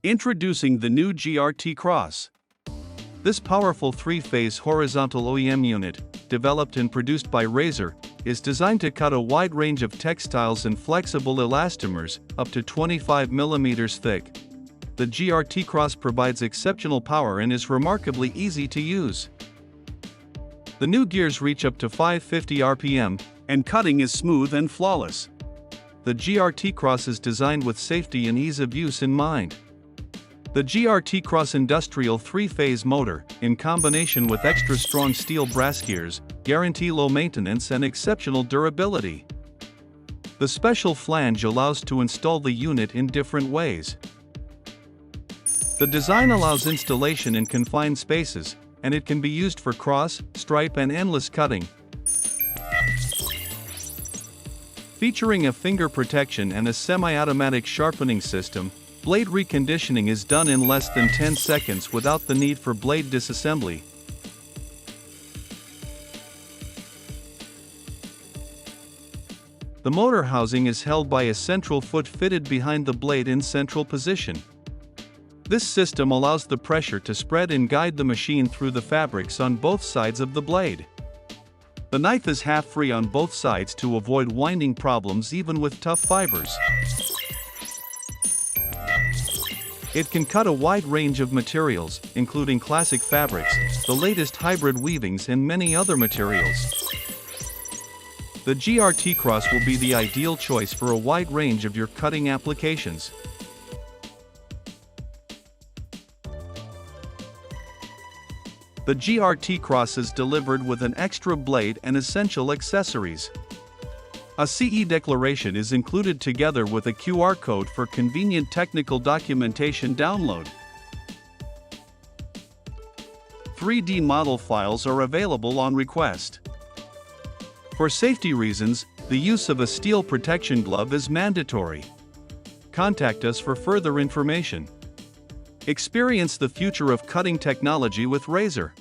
Introducing the new GRT CROSS. This powerful three-phase horizontal O.E.M unit, developed and produced by Rasor, is designed to cut a wide range of textiles and flexible elastomers, up to 25 mm thick. The GRT CROSS provides exceptional power and is remarkably easy to use. The new gears reach up to 550 RPM, and cutting is smooth and flawless. The GRT CROSS is designed with safety and ease of use in mind. The GRT CROSS industrial three-phase motor, in combination with extra-strong steel brass gears, guarantee low maintenance and exceptional durability. The special flange allows to install the unit in different ways. The design allows installation in confined spaces, and it can be used for cross, stripe and endless cutting. Featuring a finger protection and a semi-automatic sharpening system, blade reconditioning is done in less than 10 seconds without the need for blade disassembly. The motor housing is held by a central foot fitted behind the blade in central position. This system allows the pressure to spread and guide the machine through the fabrics on both sides of the blade. The knife is half-free on both sides to avoid winding problems even with tough fibers. It can cut a wide range of materials, including classic fabrics, the latest hybrid weavings and many other materials. The GRT CROSS will be the ideal choice for a wide range of your cutting applications. The GRT CROSS is delivered with an extra blade and essential accessories. A CE declaration is included together with a QR code for convenient technical documentation download. 3D model files are available on request. For safety reasons, the use of a steel protection glove is mandatory. Contact us for further information. Experience the future of cutting technology with Rasor.